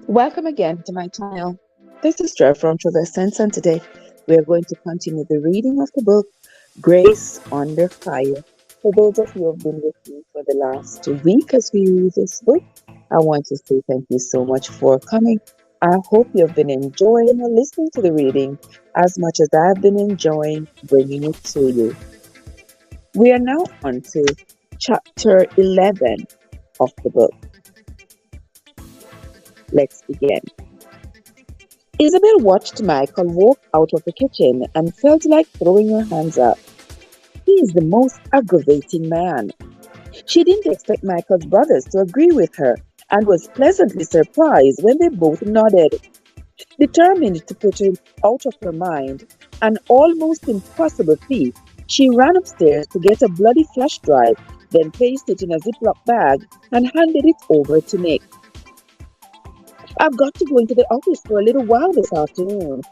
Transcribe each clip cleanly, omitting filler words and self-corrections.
Welcome again to my channel. This is Trev from Traverse, and today we are going to continue the reading of the book Grace Under Fire. For those of you who have been with me for the last week as we read this book, I want to say thank you so much for coming. I hope you have been enjoying or listening to the reading as much as I have been enjoying bringing it to you. We are now on to chapter 11 of the book. Let's begin. Isabel watched Michael walk out of the kitchen and felt like throwing her hands up. He is the most aggravating man. She didn't expect Michael's brothers to agree with her and was pleasantly surprised when they both nodded. Determined to put him out of her mind, an almost impossible feat, she ran upstairs to get a bloody flash drive, then placed it in a Ziploc bag and handed it over to Nick. I've got to go into the office for a little while this afternoon.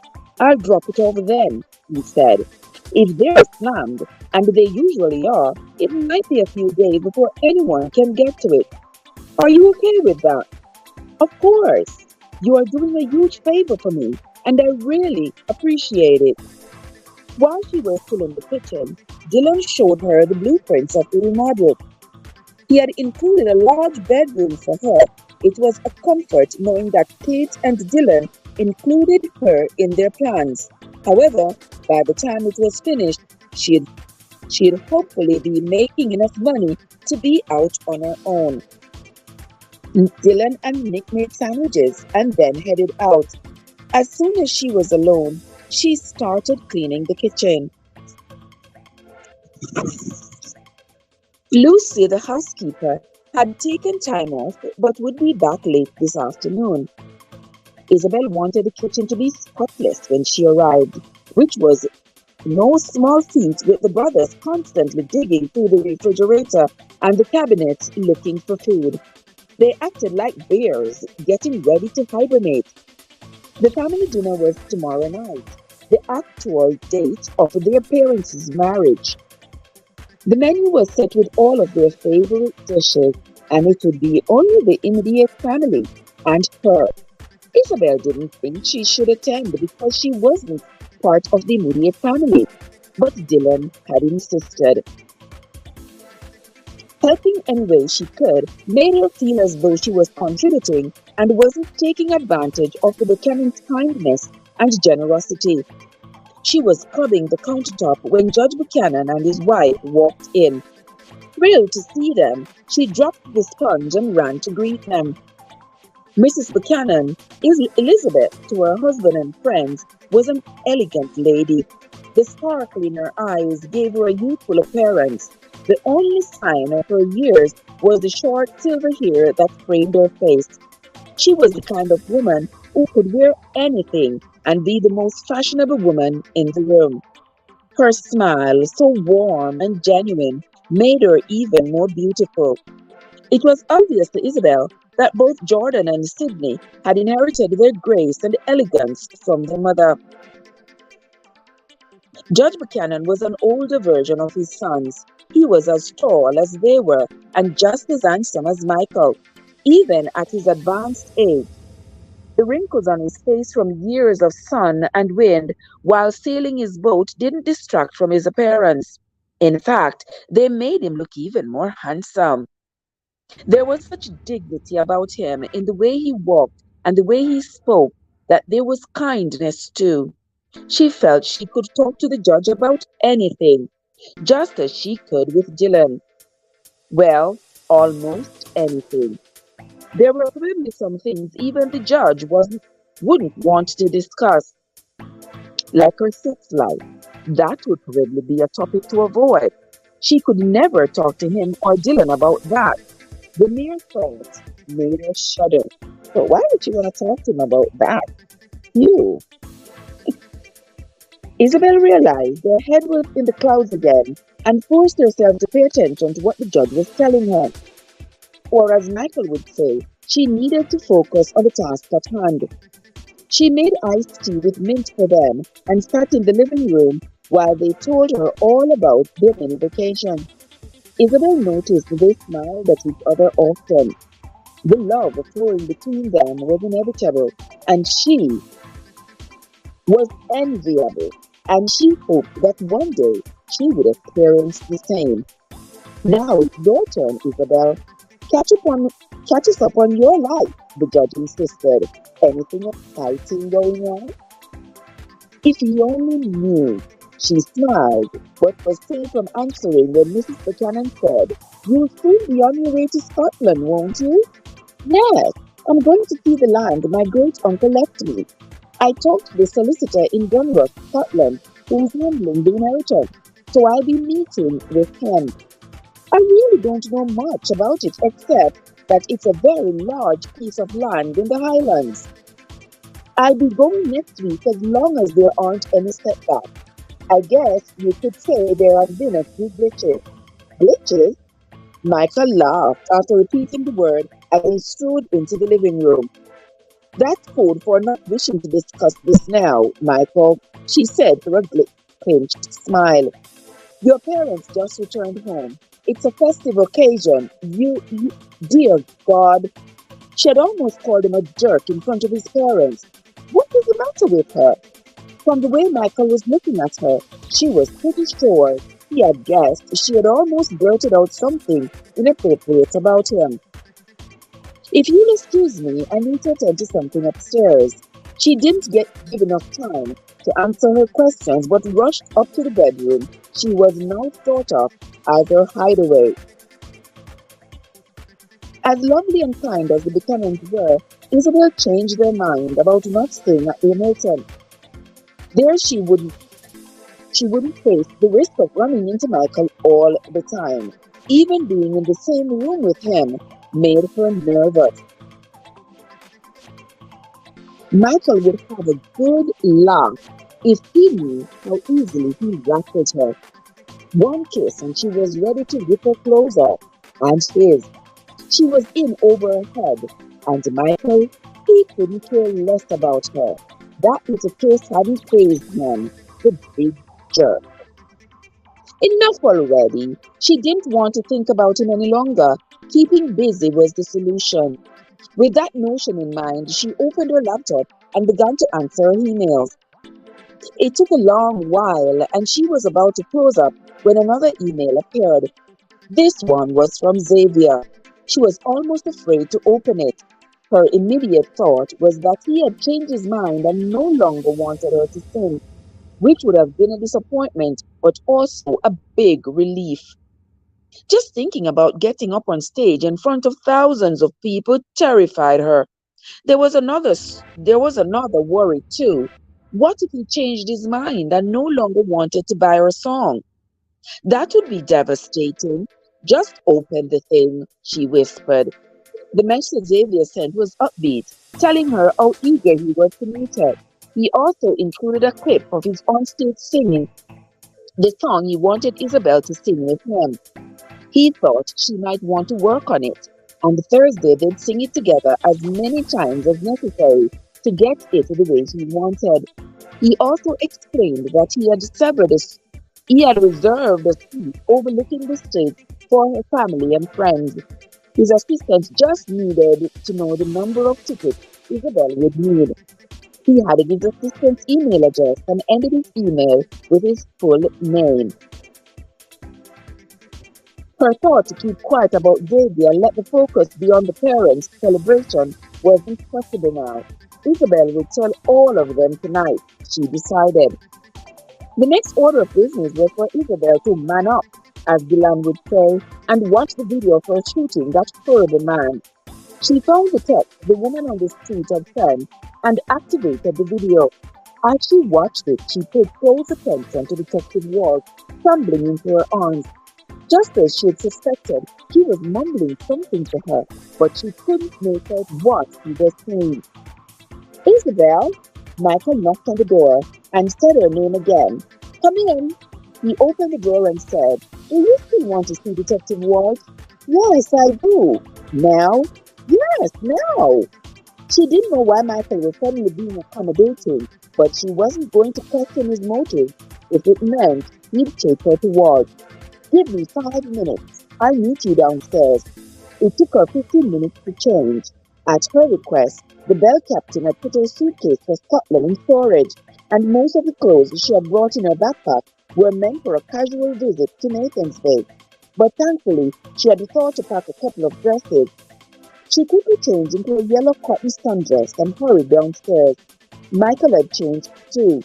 I'll drop it over then, he said. If they're slammed, and they usually are, it might be a few days before anyone can get to it. Are you okay with that? Of course. You are doing a huge favor for me, and I really appreciate it. While she was still in the kitchen, Dylan showed her the blueprints of the remodel. He had included a large bedroom for her. It was a comfort knowing that Kate and Dylan included her in their plans. However, by the time it was finished, she'd hopefully be making enough money to be out on her own. Dylan and Nick made sandwiches and then headed out. As soon as she was alone, she started cleaning the kitchen. Lucy, the housekeeper, had taken time off but would be back late this afternoon. Isabel wanted the kitchen to be spotless when she arrived, which was no small feat with the brothers constantly digging through the refrigerator and the cabinet looking for food. They acted like bears getting ready to hibernate. The family dinner was tomorrow night, the actual date of their parents' marriage. The menu was set with all of their favorite dishes, and it would be only the immediate family and her. Isabel didn't think she should attend because she wasn't part of the immediate family, but Dylan had insisted. Helping any way she could made her feel as though she was contributing and wasn't taking advantage of the Buchanan's kindness and generosity. She was scrubbing the countertop when Judge Buchanan and his wife walked in. Thrilled to see them, she dropped the sponge and ran to greet them. Mrs. Buchanan, Elizabeth, to her husband and friends, was an elegant lady. The sparkle in her eyes gave her a youthful appearance. The only sign of her years was the short silver hair that framed her face. She was the kind of woman who could wear anything and be the most fashionable woman in the room. Her smile, so warm and genuine, made her even more beautiful. It was obvious to Isabel that both Jordan and Sydney had inherited their grace and elegance from their mother. Judge Buchanan was an older version of his sons. He was as tall as they were and just as handsome as Michael, even at his advanced age. The wrinkles on his face from years of sun and wind while sailing his boat didn't distract from his appearance. In fact, they made him look even more handsome. There was such dignity about him in the way he walked and the way he spoke that there was kindness too. She felt she could talk to the judge about anything, just as she could with Dylan. Well, almost anything. There were probably some things even the judge wouldn't want to discuss, like her sex life. That would probably be a topic to avoid. She could never talk to him or Dylan about that. The mere thought made her shudder. But why would you want to talk to him about that? You. Isabel realized her head was in the clouds again and forced herself to pay attention to what the judge was telling her. Or as Michael would say, she needed to focus on the task at hand. She made iced tea with mint for them and sat in the living room while they told her all about their mini vacation. Isabel noticed they smiled at each other often. The love flowing between them was inevitable, and she was enviable, and she hoped that one day she would experience the same. Now it's your turn, Isabel. Catch up on catch us up on your life, the judge insisted. Anything exciting going on? If you only knew. She smiled, but was safe from answering when Mrs. Buchanan said, "You'll soon be on your way to Scotland, won't you?" "Yes, I'm going to see the land my great uncle left me. I talked to the solicitor in Dunross, Scotland, who's handling the inheritance, so I'll be meeting with him. I really don't know much about it except that it's a very large piece of land in the Highlands. I'll be going next week as long as there aren't any setbacks. I guess you could say there have been a few glitches." "Glitches?" Michael laughed after repeating the word as he strode into the living room. "That's code for not wishing to discuss this now, Michael," she said through a clenched smile. "Your parents just returned home. It's a festive occasion. Dear God." She had almost called him a jerk in front of his parents. What was the matter with her? From the way Michael was looking at her, she was pretty sure he had guessed she had almost blurted out something inappropriate about him. "If you'll excuse me, I need to attend to something upstairs." She didn't give enough time to answer her questions but rushed up to the bedroom she was now thought of as her hideaway. As lovely and kind as the Buchanans were, Isabel changed her mind about not staying at the Hamilton. There she wouldn't face the risk of running into Michael all the time. Even being in the same room with him made her nervous. Michael would have a good laugh if he knew how easily he rattled her. One kiss and she was ready to rip her clothes off, and his. She was in over her head, and Michael, he couldn't care less about her. That little kiss hadn't fazed him, the big jerk. Enough already. She didn't want to think about him any longer. Keeping busy was the solution. With that notion in mind, she opened her laptop and began to answer her emails. It took a long while, and she was about to close up when another email appeared. This one was from Xavier. She was almost afraid to open it. Her immediate thought was that he had changed his mind and no longer wanted her to sing, which would have been a disappointment, but also a big relief. Just thinking about getting up on stage in front of thousands of people terrified her. There was another worry too. What if he changed his mind and no longer wanted to buy her song? That would be devastating. "Just open the thing," she whispered. The message Xavier sent was upbeat, telling her how eager he was to meet her. He also included a clip of his onstage singing the song he wanted Isabel to sing with him. He thought she might want to work on it. On Thursday, they'd sing it together as many times as necessary to get it the way he wanted. He also explained that he had reserved a seat overlooking the stage for her family and friends. His assistant just needed to know the number of tickets Isabel would need. He had his assistant's email address and ended his email with his full name. Her thought to keep quiet about Xavier and let the focus be on the parents' celebration wasn't possible now. Isabel would tell all of them tonight, she decided. The next order of business was for Isabel to man up, as Dylan would say, and watch the video of her shooting that horrible man. She found the text the woman on the street had sent and activated the video. As she watched it, she paid close attention to Detective Walt tumbling into her arms. Just as she had suspected, he was mumbling something to her, but she couldn't make out what he was saying. "Isabel?" Michael knocked on the door and said her name again. "Come in." He opened the door and said, "Do you still want to see Detective Walt?" "Yes, I do." "Now?" "Yes, now." She didn't know why Michael was suddenly being accommodating, but she wasn't going to question his motive if it meant he'd take her to Walt. "Give me 5 minutes. I'll meet you downstairs." It took her 15 minutes to change. At her request, the bell captain had put her suitcase for Scotland in storage, and most of the clothes she had brought in her backpack were meant for a casual visit to Nathan's Bay. But thankfully, she had the thought to pack a couple of dresses. She quickly changed into a yellow cotton sundress and hurried downstairs. Michael had changed too.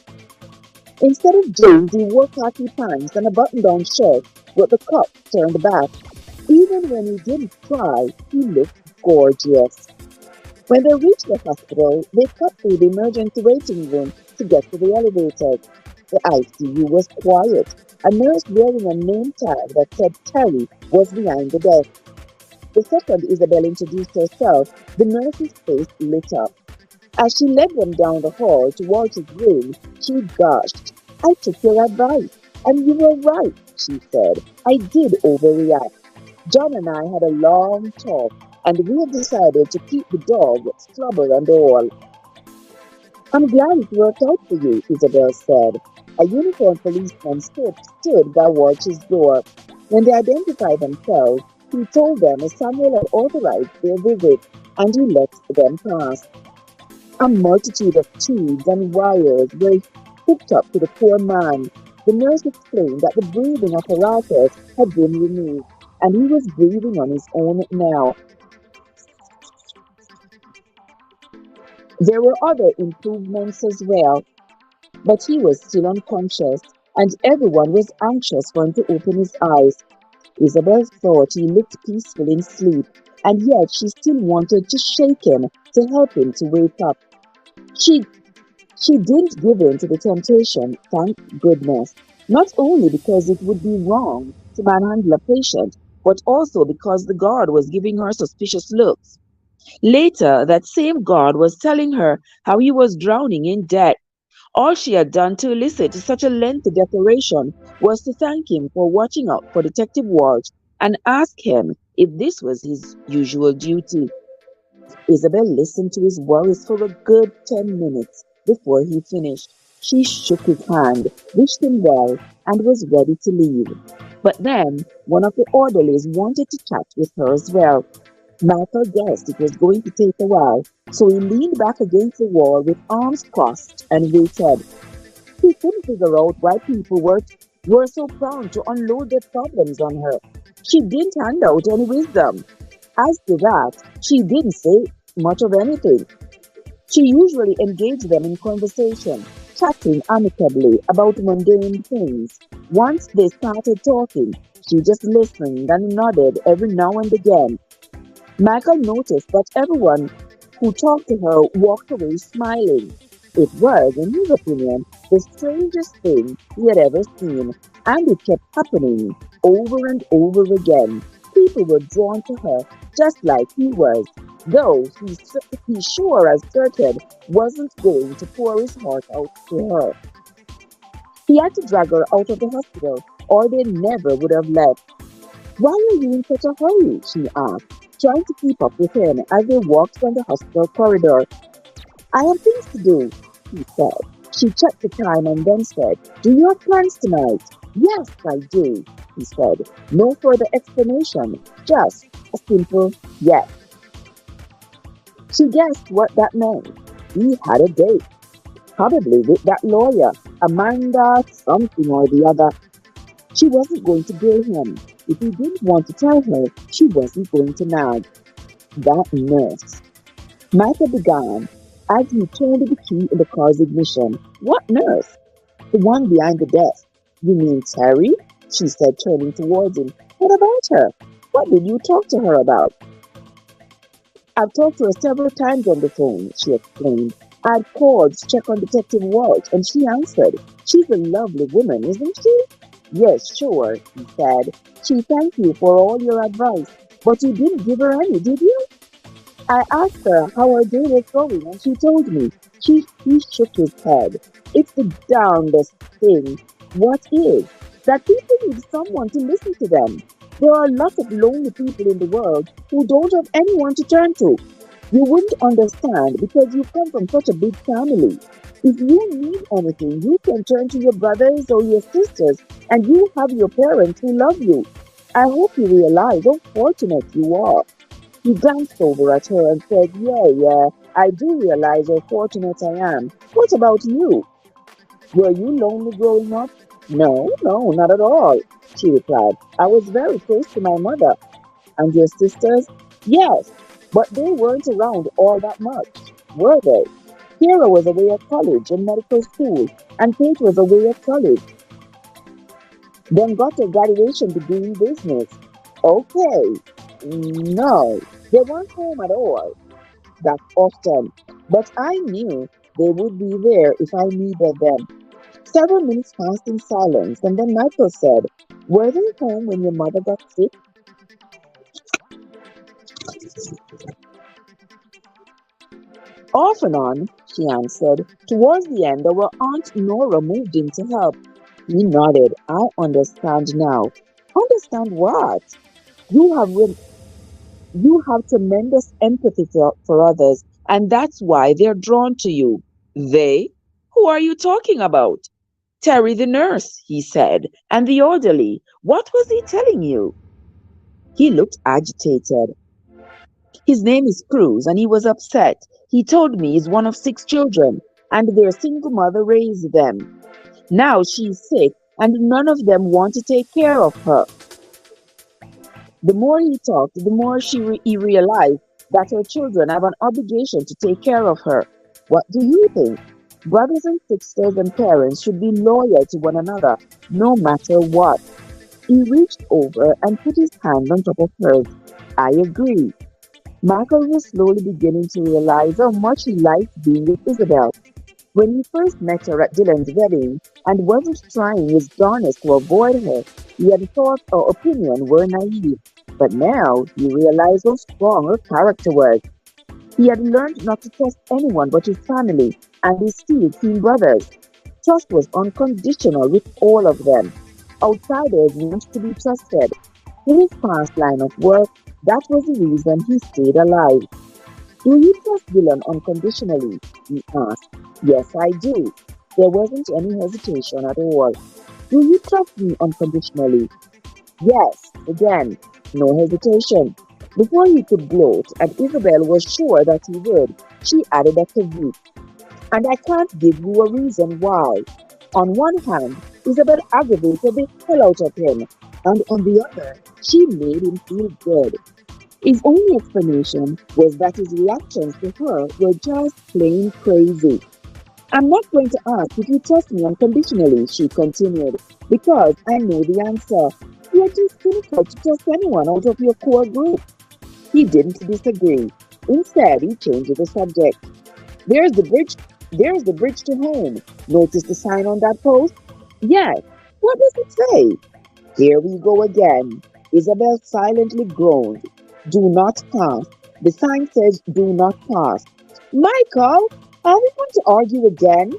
Instead of jeans, he wore khaki pants and a button-down shirt with the cuff turned back. Even when he didn't try, he looked gorgeous. When they reached the hospital, they cut through the emergency waiting room to get to the elevator. The ICU was quiet. A nurse wearing a name tag that said Terry was behind the desk. The second Isabel introduced herself, the nurse's face lit up. As she led them down the hall towards his room, she gushed. I took your advice, and you were right, she said. I did overreact. John and I had a long talk, and we have decided to keep the dog, Flubber and all. I'm glad it worked out for you, Isabel said. A uniformed policeman stood by Walsh's door. When they identified themselves, he told them Samuel had authorized their visit, and he let them pass. A multitude of tubes and wires were hooked up to the poor man. The nurse explained that the breathing apparatus had been removed, and he was breathing on his own now. There were other improvements as well, but he was still unconscious, and everyone was anxious for him to open his eyes. Isabel thought he looked peaceful in sleep, and yet she still wanted to shake him to help him to wake up. She She didn't give in to the temptation, thank goodness, not only because it would be wrong to manhandle a patient, but also because the guard was giving her suspicious looks. Later, that same guard was telling her how he was drowning in debt. All she had done to elicit such a lengthy declaration was to thank him for watching out for Detective Walsh and ask him if this was his usual duty. Isabel listened to his worries for a good 10 minutes before he finished. She shook his hand, wished him well, and was ready to leave. But then one of the orderlies wanted to chat with her as well. Michael guessed it was going to take a while, so he leaned back against the wall with arms crossed and waited. He couldn't figure out why people were so prone to unload their problems on her. She didn't hand out any wisdom. As to that, she didn't say much of anything. She usually engaged them in conversation, chatting amicably about mundane things. Once they started talking, she just listened and nodded every now and again. Michael noticed that everyone who talked to her walked away smiling. It was, in his opinion, the strangest thing he had ever seen, and it kept happening over and over again. People were drawn to her just like he was, though he sure as certain wasn't going to pour his heart out to her. He had to drag her out of the hospital, or they never would have left. Why are you in such a hurry? She asked, trying to keep up with him as they walked down the hospital corridor. I have things to do, he said. She checked the time and then said, do you have plans tonight? Yes, I do, he said. No further explanation, just a simple yes. She guessed what that meant. He had a date, probably with that lawyer, Amanda something or the other. She wasn't going to bill him. If he didn't want to tell her, she wasn't going to nag. That nurse. Michael began as he turned the key in the car's ignition. What nurse? The one behind the desk. You mean Terry? She said, turning towards him. What about her? What did you talk to her about? I've talked to her several times on the phone, she explained. I'd called to check on Detective Walsh, and she answered. She's a lovely woman, isn't she? Yes, sure, he said. She thanked you for all your advice, but you didn't give her any, did you? I asked her how her day was going, and she told me. He shook his head. It's the darndest thing. What is? That people need someone to listen to them. There are lots of lonely people in the world who don't have anyone to turn to. You wouldn't understand because you come from such a big family. If you need anything, you can turn to your brothers or your sisters, and you have your parents who love you. I hope you realize how fortunate you are. He glanced over at her and said, "Yeah, yeah, I do realize how fortunate I am. What about you? Were you lonely growing up?" "No, no, not at all," she replied. "I was very close to my mother." "And your sisters?" "Yes, but they weren't around all that much, were they? Kira was away at college and medical school, and Kate was away at college, then got a graduation degree in business." "Okay, no, they weren't home at all that often, but I knew they would be there if I needed them." Several minutes passed in silence, and then Michael said, "Were they home when your mother got sick?" "Off and on," she answered. "Towards the end, our Aunt Nora moved in to help." He nodded. "I understand now." "Understand what?" You have re- you have tremendous empathy for others, and that's why they're drawn to you. They? Who are you talking about?" "Terry the nurse," he said, "and the orderly. What was he telling you?" He looked agitated. "His name is Cruz, and he was upset. He told me he's one of 6 children, and their single mother raised them. Now she's sick, and none of them want to take care of her." The more he talked, the more he realized that her children have an obligation to take care of her. "What do you think? Brothers and sisters and parents should be loyal to one another, no matter what." He reached over and put his hand on top of hers. "I agree." Michael was slowly beginning to realize how much he liked being with Isabel. When he first met her at Dylan's wedding and wasn't trying his darnest to avoid her, he had thought her opinion were naive. But now he realized how strong her character was. He had learned not to trust anyone but his family and his two teen brothers. Trust was unconditional with all of them. Outsiders wanted to be trusted. In his past line of work, that was the reason he stayed alive. "Do you trust Dylan unconditionally?" he asked. "Yes, I do." There wasn't any hesitation at all. "Do you trust me unconditionally?" "Yes." Again, no hesitation. Before he could gloat, and Isabel was sure that he would, she added a caveat. "And I can't give you a reason why." On one hand, Isabel aggravated the hell out of him, and on the other, she made him feel good. His only explanation was that his reactions to her were just plain crazy. "I'm not going to ask if you trust me unconditionally," she continued, "because I know the answer. You're too cynical to trust anyone out of your core group." He didn't disagree. Instead, he changed the subject. "There's the bridge. There's the bridge to home. Notice the sign on that post?" "Yes. What does it say?" "Here we go again." Isabel silently groaned. "Do not pass." The sign says, "Do not pass." "Michael, are we going to argue again?"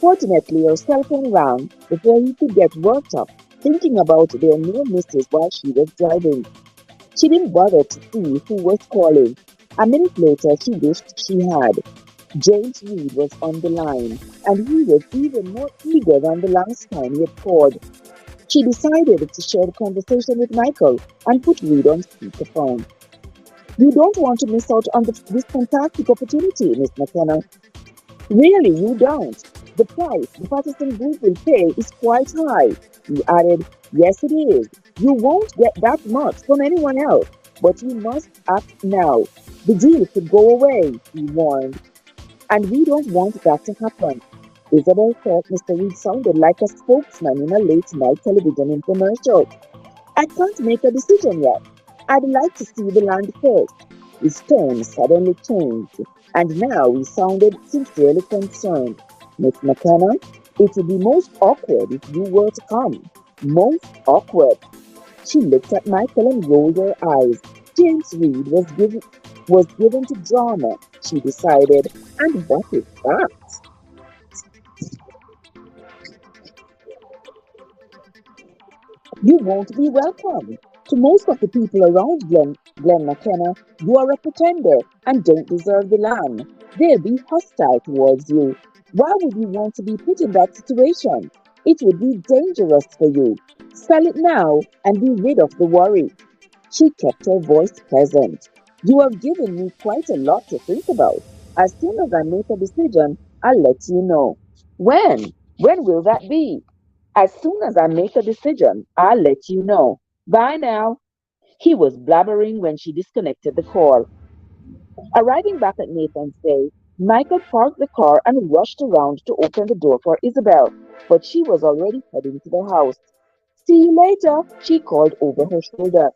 Fortunately, her cell phone rang before he could get worked up, thinking about their near misses while she was driving. She didn't bother to see who was calling. A minute later, she wished she had. James Reed was on the line, and he was even more eager than the last time he had called. She decided to share the conversation with Michael and put Reed on speakerphone. "You don't want to miss out on this fantastic opportunity, Miss McKenna." "Really, you don't. The price the Patterson Group will pay is quite high." He added, "Yes, it is. You won't get that much from anyone else, but you must act now. The deal could go away," he warned, "and we don't want that to happen." Isabel thought Mr. Reed sounded like a spokesman in a late night television infomercial. "I can't make a decision yet. I'd like to see the land first." His tone suddenly changed, and now he sounded sincerely concerned. "Miss McKenna, it would be most awkward if you were to come. Most awkward." She looked at Michael and rolled her eyes. James Reed was given to drama, she decided. And what is that? "You won't be welcome. To most of the people around Glen McKenna, you are a pretender and don't deserve the land. They'll be hostile towards you. Why would you want to be put in that situation? It would be dangerous for you. Sell it now and be rid of the worry." She kept her voice pleasant. You have given me quite a lot to think about. As soon as I make a decision, I'll let you know. When? When will that be? As soon as I make a decision, I'll let you know. Bye now. He was blabbering when she disconnected the call. Arriving back at Nathan's day, Michael parked the car and rushed around to open the door for Isabel, but she was already heading to the house. See you later, she called over her shoulder.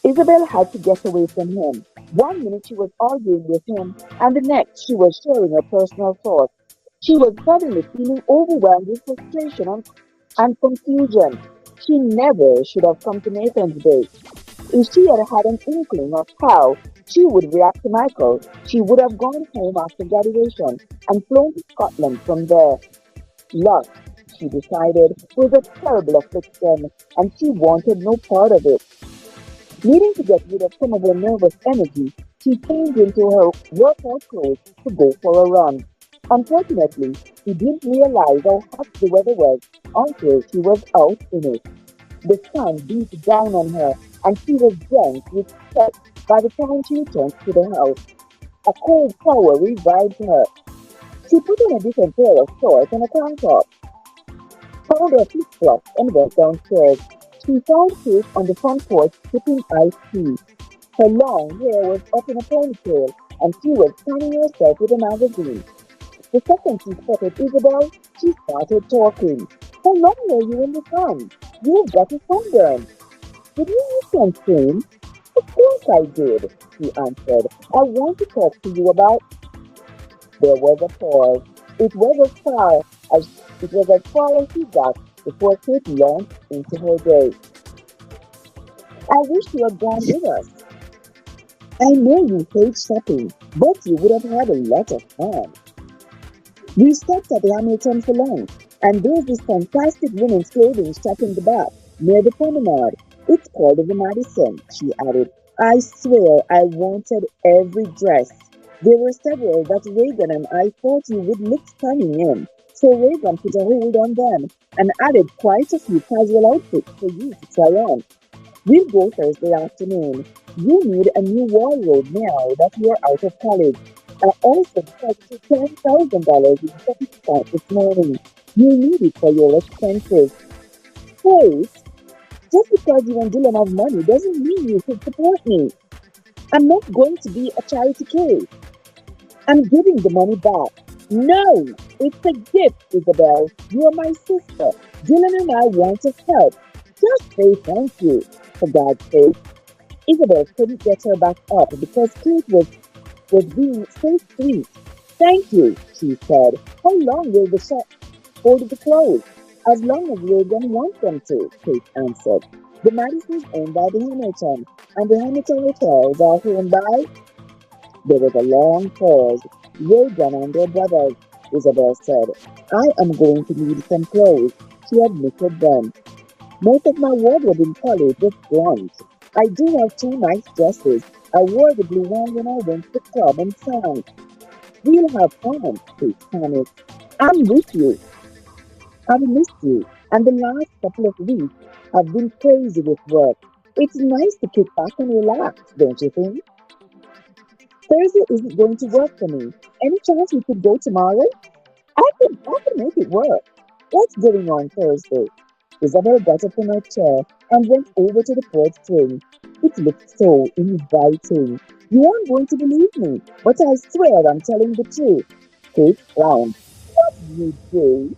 Isabel had to get away from him. One minute she was arguing with him, and the next she was sharing her personal thoughts. She was suddenly feeling overwhelmed with frustration and confusion. She never should have come to Nathan's day. If she had had an inkling of how she would react to Michael, she would have gone home after graduation and flown to Scotland from there. Lust, she decided, was a terrible affliction, and she wanted no part of it. Needing to get rid of some of her nervous energy, she changed into her workout clothes to go for a run. Unfortunately, she didn't realize how hot the weather was until she was out in it. The sun beat down on her, and she was drenched with sweat by the time she returned to the house. A cold shower revived her. She put on a different pair of shorts and a tank top, found her flip-flops, and went downstairs. She found Kate on the front porch sipping iced tea. Her long hair was up in a ponytail, and she was fanning herself with a magazine. The second she spotted Isabel, she started talking. How long were you in the sun? You've got a sunburn. Did you use sunscreen? Of course I did, he answered. I want to talk to you about. There was a pause. It was as far as it was as far as he got before Kate launched into her day. I wish you had gone with us. I know you hate shopping, but you would have had a lot of fun. We stopped at Hamilton for lunch, and there's this fantastic women's clothing shop in the back, near the promenade. It's called the Madison, she added. I swear I wanted every dress. There were several that Reagan and I thought you would look stunning in, so Reagan put a hold on them and added quite a few casual outfits for you to try on. We'll go Thursday afternoon. You need a new wardrobe now that you're out of college. I also checked $10,000 in second account this morning. You need it for your expenses. Wait, just because you and Dylan have money doesn't mean you should support me. I'm not going to be a charity case. I'm giving the money back. No, it's a gift, Isabel. You are my sister. Dylan and I want to help. Just say thank you, for God's sake. Isabel couldn't get her back up because was being so sweet. Thank you, she said. How long will the shop hold the clothes? As long as Reagan wants them to, Kate answered. The Madisons owned by the Hamilton, and the Hamilton hotels are owned by. There was a long pause. Reagan and their brothers, Isabel said. I am going to need some clothes, she admitted then. Most of my wardrobe in college was blunt. I do have two nice dresses. I wore the blue one when I went to the club and sang. We'll have fun, Kate panicked. I'm with you. I've missed you, and the last couple of weeks have been crazy with work. It's nice to kick back and relax, don't you think? Thursday isn't going to work for me. Any chance we could go tomorrow? I could make it work. What's going on Thursday? Isabel got up from her chair and went over to the porch swing. It looked so inviting. You aren't going to believe me, but I swear I'm telling the truth. Kate frowned. What you do?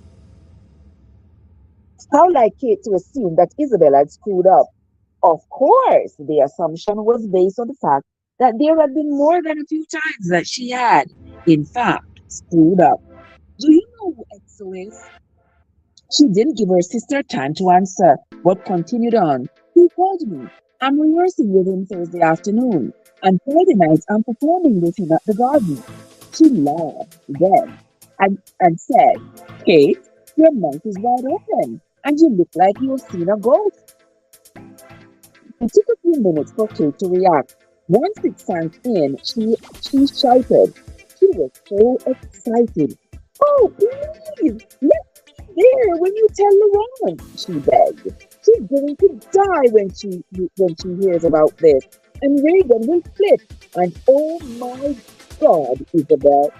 How like Kate to assume that Isabel had screwed up. Of course, the assumption was based on the fact that there had been more than a few times that she had, in fact, screwed up. Do you know who EXO is? She didn't give her sister time to answer, but continued on. He called me. I'm rehearsing with him Thursday afternoon, and Friday night I'm performing with him at the garden. She laughed then and said, Kate, your mouth is wide open, and you look like you've seen a ghost. It took a few minutes for Kate to react. Once it sank in, she shouted. She was so excited. Oh, please, let's be there when you tell Lauren, she begged. She's going to die when she hears about this. and Reagan will flip. And oh my God, Isabel.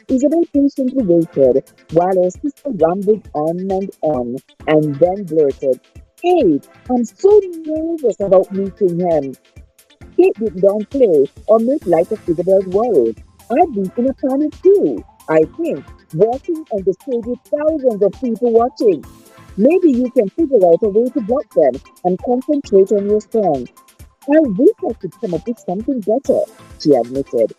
Isabel patiently waited while her sister rambled on, and then blurted, "Hey, I'm so nervous about meeting him." Kate didn't downplay or make light of Isabel's worries. "I'd be in a panic too, I think, walking on the stage with thousands of people watching. Maybe you can figure out a way to block them and concentrate on your song." "I wish I could come up with something better," she admitted.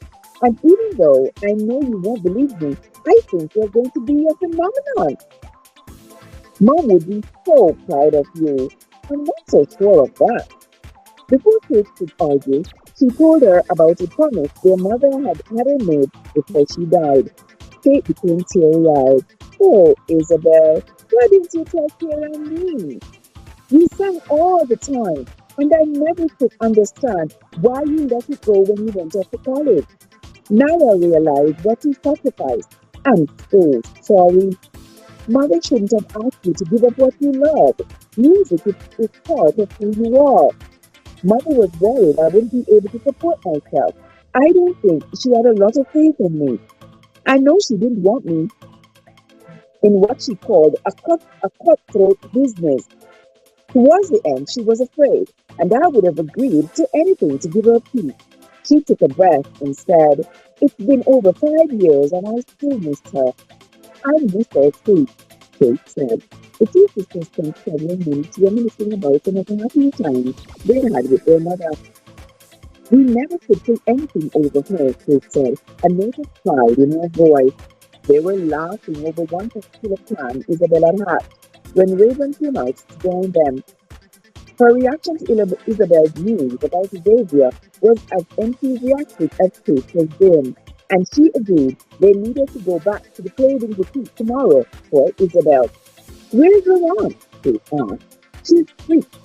"And even though I know you won't believe me, I think you're going to be a phenomenon. Mom would be so proud of you." "I'm not so sure of that." Before Kate could argue, she told her about a promise their mother had her made before she died. Kate became teary-eyed. "Oh, Isabel, why didn't you tell Kara and me? You sang all the time, and I never could understand why you let it go when you went off to college. Now I realize what you sacrificed. I'm so sorry. Mother shouldn't have asked you to give up what you love. Music is part of who you are. Mother was worried I wouldn't be able to support myself. I don't think she had a lot of faith in me. I know she didn't want me in what she called a cutthroat business. Towards the end, she was afraid, and I would have agreed to anything to give her peace." She took a breath and said, "It's been over 5 years and I still miss her." "I miss her too," Kate said. The two sisters spent several minutes reminiscing about some of the happy times they had with their mother. "We never could take anything over her," Kate said, a note of pride in her voice. They were laughing over one particular plan Isabella had when Raven came out to join them. Her reaction to Isabel's news about Xavier was as enthusiastic as Kate has been, and she agreed they needed to go back to the clothing boutique tomorrow for Isabel. "Where's your aunt?" Kate asked. She's freaked.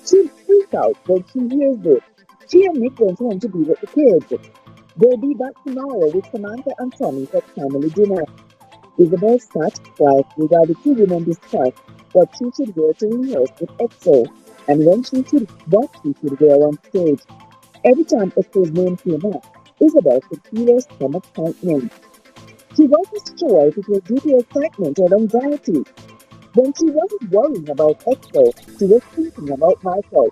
She'll freak out when she hears this. She and Nick went home to be with the kids. They'll be back tomorrow with Samantha and Tommy for family dinner." Isabel sat quietly while the two women discussed what she should wear to rehearse with EXO, and what she should wear on stage. Every time EXO's name came up, Isabel could feel her stomach tightening. She wasn't sure if it was due to excitement or anxiety. When she wasn't worrying about EXO, she was thinking about Michael.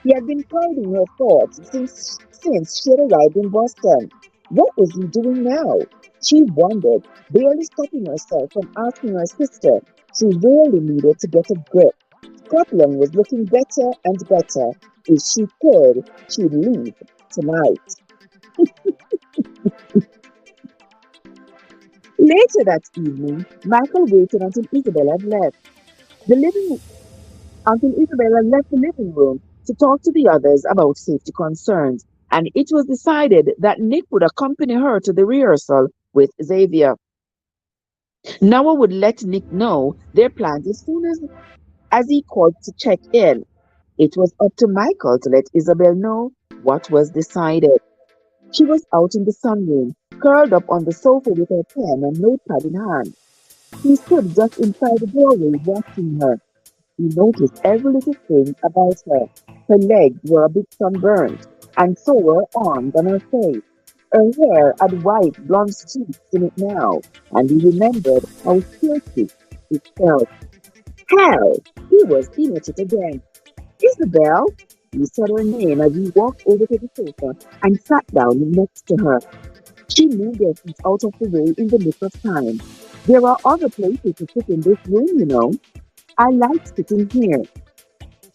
He had been clouding her thoughts since she had arrived in Boston. What was he doing now? She wondered, barely stopping herself from asking her sister. She really needed to get a grip. Scotland was looking better and better. If she could, she'd leave tonight. Later that evening, Michael waited the living until Isabella left the living room to talk to the others about safety concerns, and it was decided that Nick would accompany her to the rehearsal with Xavier. Noah would let Nick know their plans as soon as he called to check in. It was up to Michael to let Isabel know what was decided. She was out in the sunroom, curled up on the sofa with her pen and notepad in hand. He stood just inside the doorway watching her. He noticed every little thing about her. Her legs were a bit sunburned, and so were her arms and her face. Her hair had white blonde streaks in it now, and he remembered how silky it felt. Hell, he was in it again. "Isabel," he said her name as he walked over to the sofa and sat down next to her. She moved their feet out of the way in the nick of time. "There are other places to sit in this room, you know. I like sitting here."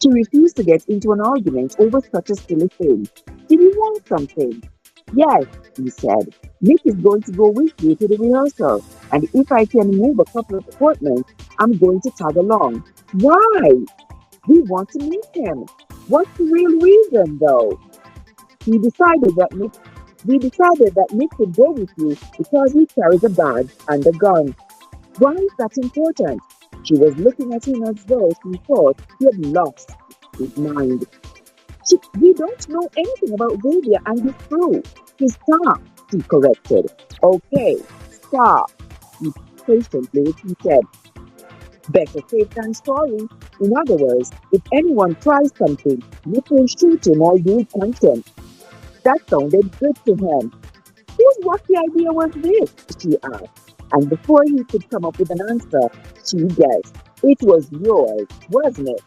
She refused to get into an argument over such a silly thing. "Did you want something?" "Yes," he said. "Nick is going to go with you to the rehearsal, and if I can move a couple of appointments, I'm going to tag along." "Why?" "We want to meet him." "What's the real reason, though?" "We decided that Nick, we decided that Nick could go with you because he carries a badge and a gun." "Why is that important?" She was looking at him as though she thought he had lost his mind. "We don't know anything about Xavier and his crew." "His staff," she corrected. "Okay, staff," he patiently repeated. Better safe than sorry. In other words, if anyone tries something, you can shoot him or use conscience. That sounded good to him. Whose wacky idea was this? She asked. And before he could come up with an answer, she guessed. It was yours, wasn't it?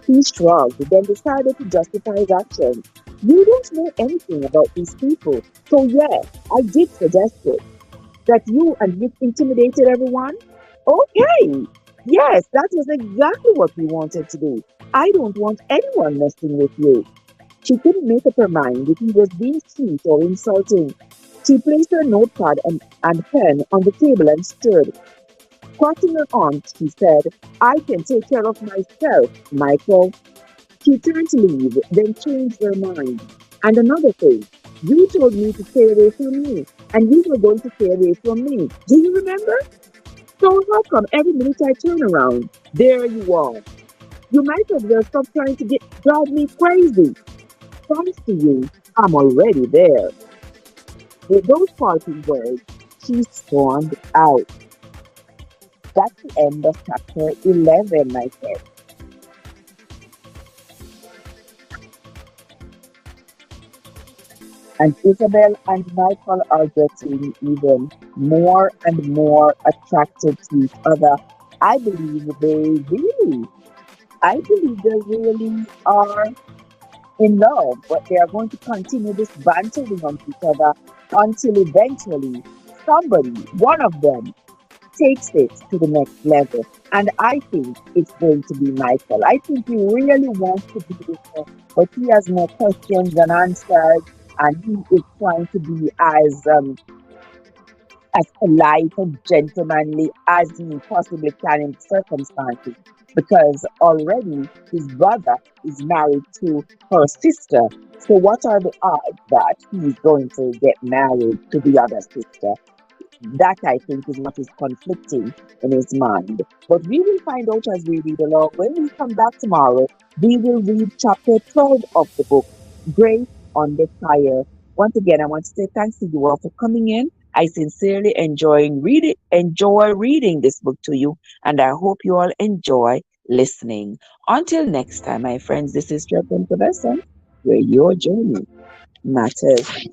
He shrugged, then decided to justify his actions. You don't know anything about these people. So yeah, I did suggest it. That you and Nick intimidated everyone? Okay. Yes, that was exactly what we wanted to do. I don't want anyone messing with you. She couldn't make up her mind if he was being sweet or insulting. She placed her notepad and pen on the table and stood. Crossing her arms, she said, I can take care of myself, Michael. She turned to leave, then changed her mind. And another thing, you told me to stay away from me, and you were going to stay away from me. Do you remember? So how come every minute I turn around, there you are? You might as well stop trying to drive me crazy. Thanks to you, I'm already there. With those parting words, she stormed out. That's the end of chapter 11, my friend. And Isabel and Michael are getting even more and more attracted to each other. I believe I believe they really are in love, but they are going to continue this bantering on each other until eventually somebody, one of them, takes it to the next level. And I think it's going to be Michael. I think he really wants to be with her, but he has more questions than answers, and he is trying to be as polite and gentlemanly as he possibly can in circumstances. Because already his brother is married to her sister. So what are the odds that he's going to get married to the other sister? That I think is what is conflicting in his mind. But we will find out as we read along. When we come back tomorrow, we will read chapter 12 of the book, Grace on the Fire. Once again, I want to say thanks to you all for coming in. I sincerely enjoy reading this book to you, and I hope you all enjoy listening. Until next time, my friends, this is Strickland Professor, where your journey matters.